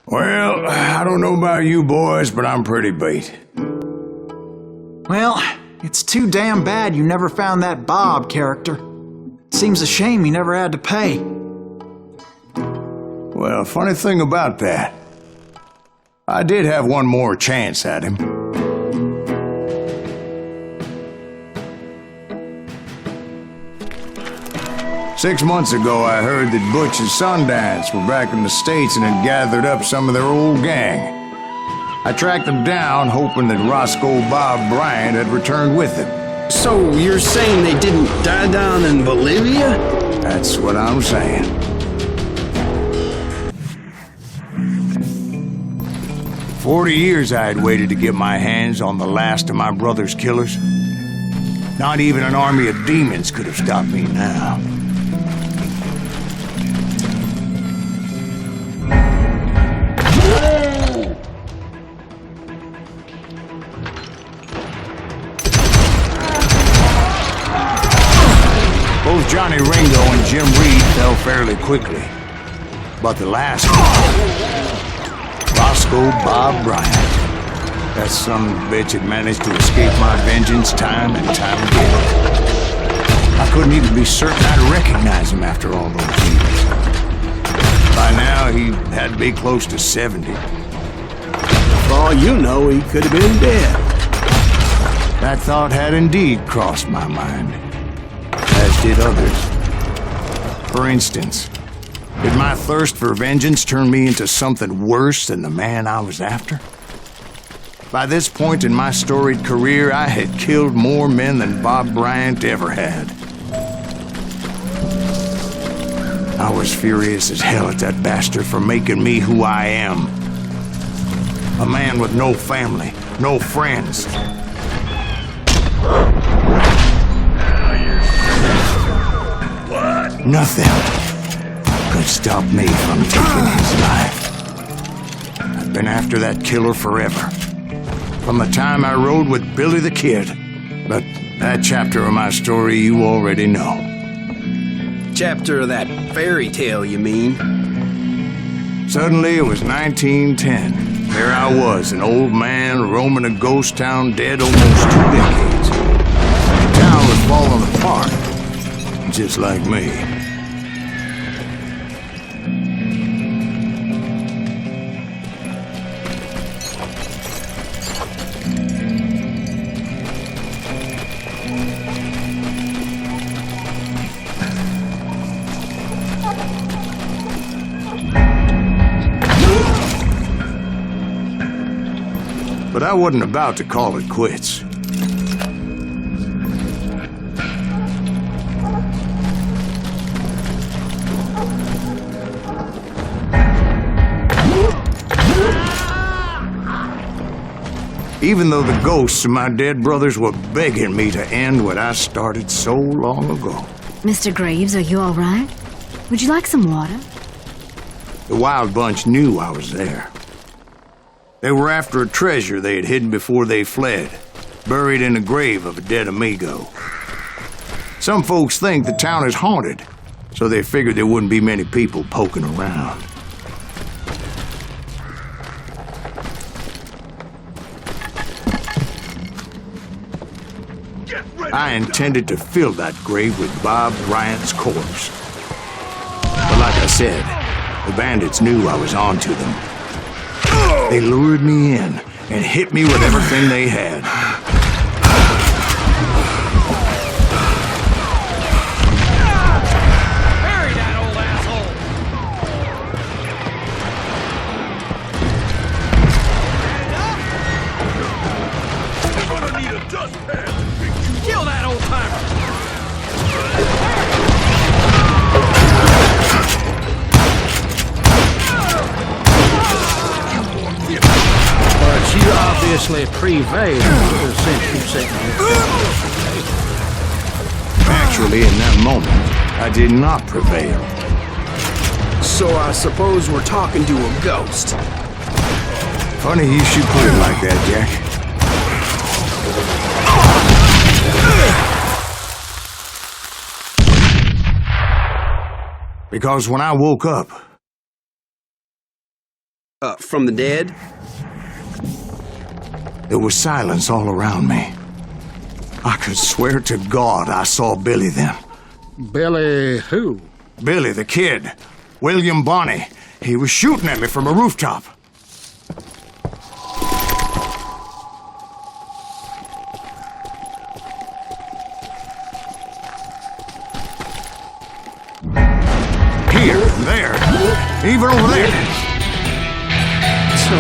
Well, I don't know about you boys, but I'm pretty beat. Well, it's too damn bad you never found that Bob character. Seems a shame you never had to pay. Well, funny thing about that, I did have one more chance at him. Six months ago, I heard that Butch and Sundance were back in the States and had gathered up some of their old gang. I tracked them down, hoping that Roscoe Bob Bryant had returned with them. So you're saying they didn't die down in Bolivia? That's what I'm saying. "40 years I had waited to get my hands on the last of my brother's killers. Not even an army of demons could have stopped me now. Both Johnny Ringo and Jim Reed fell fairly quickly. But the last one, Roscoe Bob Bryant, that son of a bitch had managed to escape my vengeance time and time again. I couldn't even be certain I'd recognize him after all those years. By now, he had to be close to 70. For all you know, he could have been dead. That thought had indeed crossed my mind, as did others. For instance, did my thirst for vengeance turn me into something worse than the man I was after? By this point in my storied career, I had killed more men than Bob Bryant ever had. I was furious as hell at that bastard for making me who I am. A man with no family, no friends. Nothing could stop me from taking his life. I've been after that killer forever. From the time I rode with Billy the Kid. But that chapter of my story you already know. Chapter of that fairy tale, you mean? Suddenly it was 1910. There I was, an old man roaming a ghost town dead almost 2 decades. The town was falling apart, just like me. But I wasn't about to call it quits. Even though the ghosts of my dead brothers were begging me to end what I started so long ago. Mr. Graves, are you all right? Would you like some water? The Wild Bunch knew I was there. They were after a treasure they had hidden before they fled, buried in the grave of a dead amigo. Some folks think the town is haunted, so they figured there wouldn't be many people poking around. I intended to fill that grave with Bob Bryant's corpse. But like I said, the bandits knew I was on to them. They lured me in and hit me with everything they had. Bury that old asshole! You're gonna need a dustpan! Kill that old timer! But you obviously prevailed since you said Actually, in that moment, I did not prevail. So I suppose we're talking to a ghost. Funny you should put it like that, Jack. Because when I woke up, From the dead? There was silence all around me. I could swear to God I saw Billy then. Billy who? Billy, the kid. William Bonney. He was shooting at me from a rooftop. Here, there, even over there.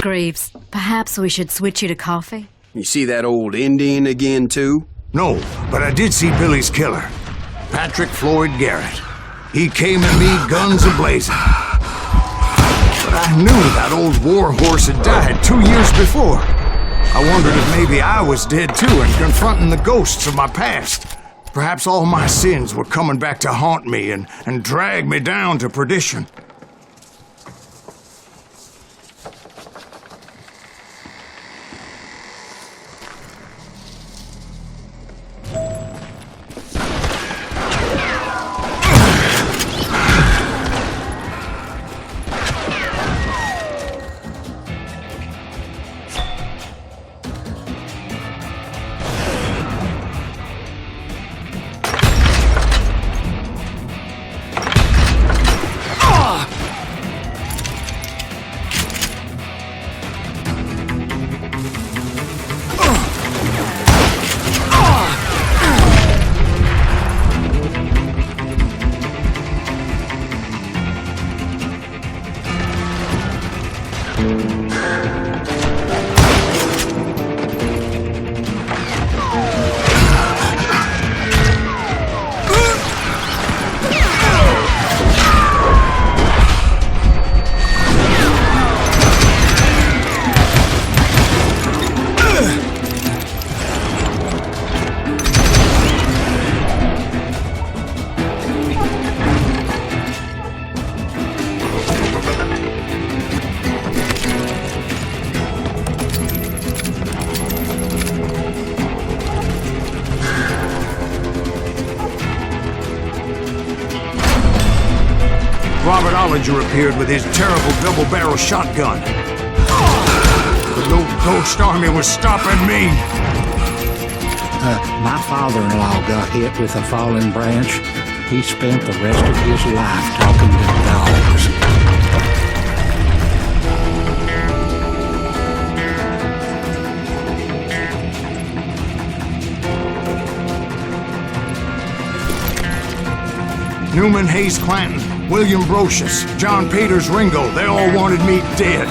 Greaves, perhaps we should switch you to coffee? You see that old Indian again, too? No, but I did see Billy's killer, Patrick Floyd Garrett. He came at me guns a-blazing. But I knew that old war horse had died 2 years before. I wondered if maybe I was dead too and confronting the ghosts of my past. Perhaps all my sins were coming back to haunt me and drag me down to perdition. Robert Ollinger appeared with his terrible double-barrel shotgun. But no ghost army was stopping me. My father-in-law got hit with a fallen branch. He spent the rest of his life talking to dogs. Newman Hayes Clanton, William Brocious, John Peters Ringo, they all wanted me dead.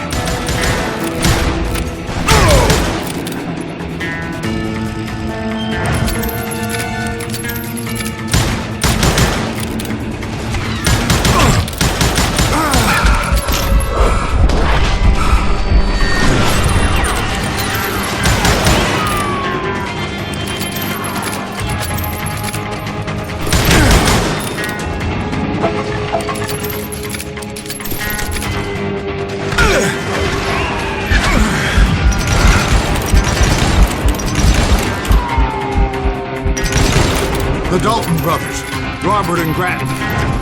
The Dalton brothers, Robert and Grattan,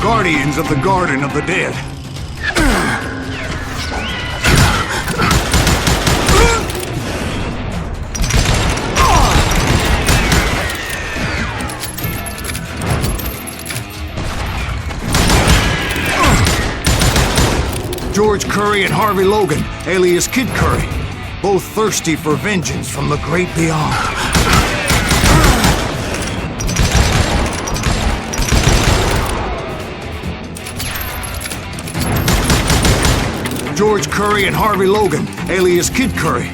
guardians of the Garden of the Dead. George Curry and Harvey Logan, alias Kid Curry, both thirsty for vengeance from the great beyond. George Curry and Harvey Logan, alias Kid Curry,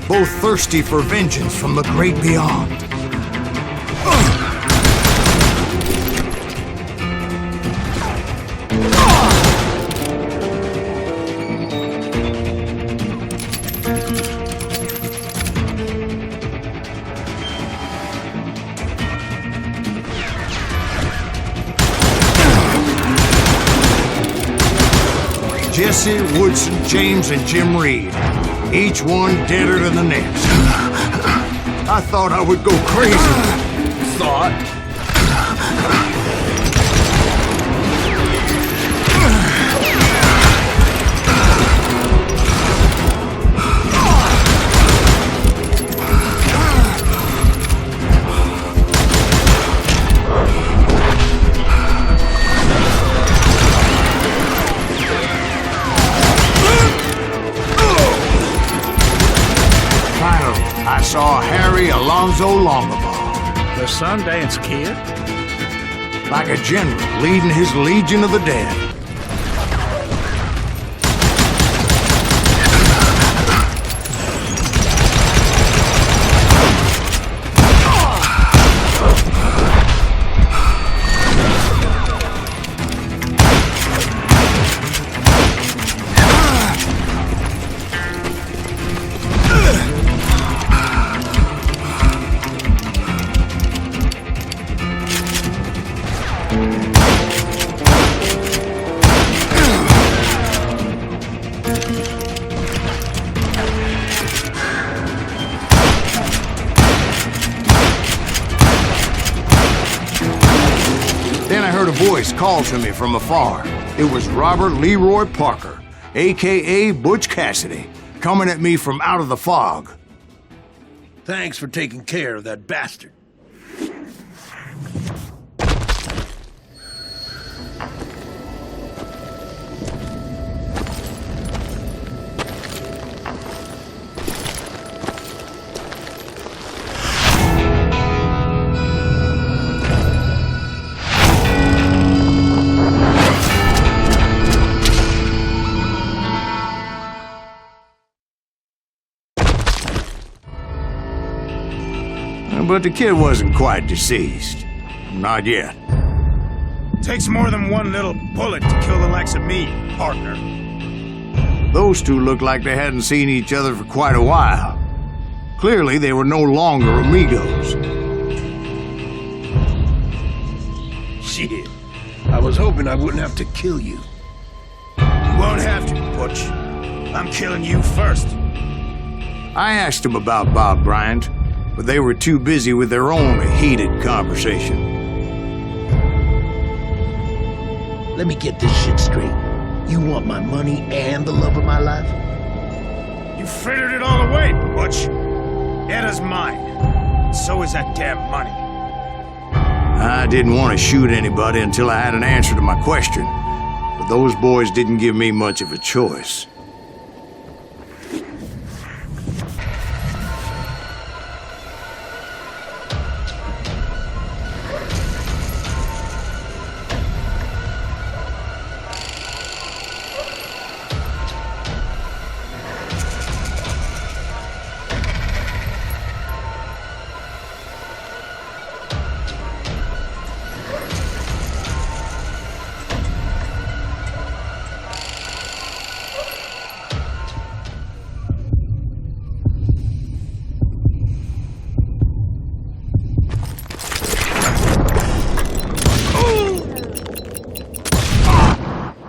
both thirsty for vengeance from the great beyond. Jesse, Woodson, James, and Jim Reed. Each one deader than the next. I thought I would go crazy. Thought? saw Harry Alonzo Longabaugh, The Sundance Kid? like a general leading his legion of the dead. Then I heard a voice call to me from afar. It was Robert Leroy Parker, a.k.a. Butch Cassidy, coming at me from out of the fog. Thanks for taking care of that bastard. But the kid wasn't quite deceased. Not yet. Takes more than one little bullet to kill the likes of me, partner. Those two looked like they hadn't seen each other for quite a while. Clearly, they were no longer amigos. Shit. I was hoping I wouldn't have to kill you. You won't have to, Butch. I'm killing you first. I asked them about Bob Bryant, but they were too busy with their own heated conversation. Let me get this shit straight. You want my money and the love of my life? You frittered it all away, Butch. Etta's mine. So is that damn money. I didn't want to shoot anybody until I had an answer to my question, but those boys didn't give me much of a choice.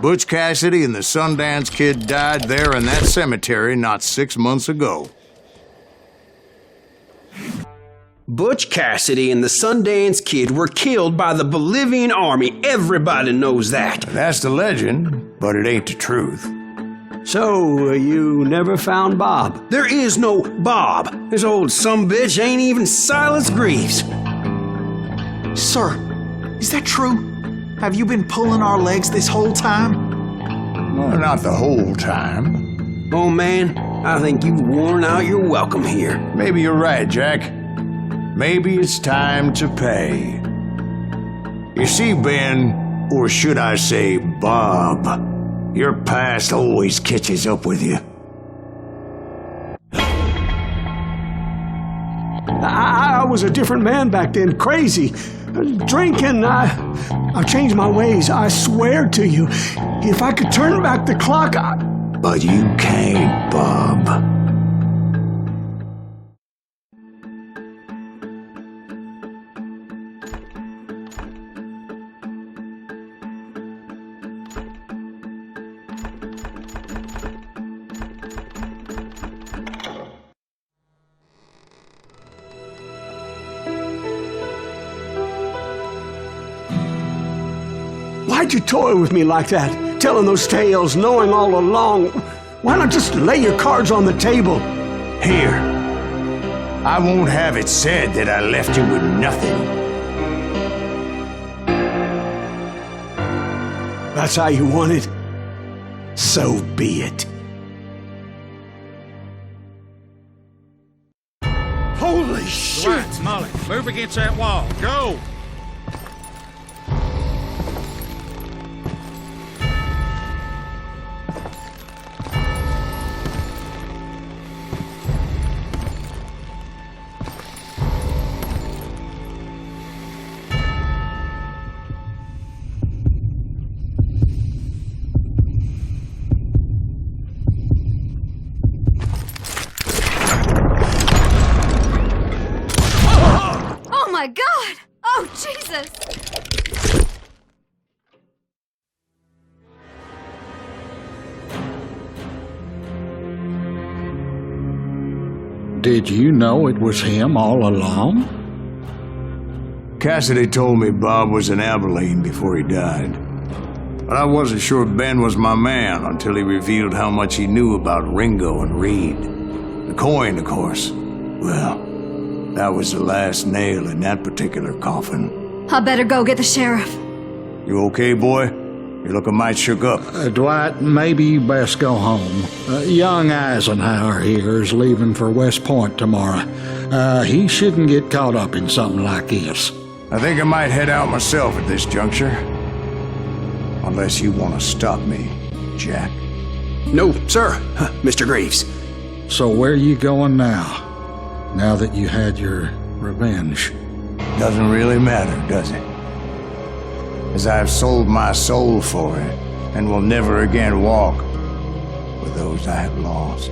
Butch Cassidy and the Sundance Kid died there in that cemetery not 6 months ago. Butch Cassidy and the Sundance Kid were killed by the Bolivian army. Everybody knows that. That's the legend, but it ain't the truth. So, you never found Bob? There is no Bob. This old sumbitch ain't even Silas Greaves. Sir, is that true? Have you been pulling our legs this whole time? Well, not the whole time. Oh man, I think you've worn out your welcome here. Maybe you're right, Jack. Maybe it's time to pay. You see, Ben, or should I say Bob, your past always catches up with you. I was a different man back then, crazy. Drinking, I've changed my ways, I swear to you. If I could turn back the clock, But you can't, Bob. Why'd you toy with me like that? Telling those tales, knowing all along. Why not just lay your cards on the table? Here. I won't have it said that I left you with nothing. That's how you want it? So be it. right, Molly. Move against that wall. Go! Oh my God! Oh, Jesus! Did you know it was him all along? Cassidy told me Bob was in Abilene before he died. But I wasn't sure Ben was my man until he revealed how much he knew about Ringo and Reed. The coin, of course. Well, that was the last nail in that particular coffin. I better go get the sheriff. You okay, boy? You're looking mighty shook up. Dwight, maybe you best go home. Young Eisenhower here is leaving for West Point tomorrow. He shouldn't get caught up in something like this. I think I might head out myself at this juncture. Unless you want to stop me, Jack. No, sir, Mr. Greaves. So where you going now? Now that you had your revenge? Doesn't really matter, does it? As I've sold my soul for it, and will never again walk with those I have lost.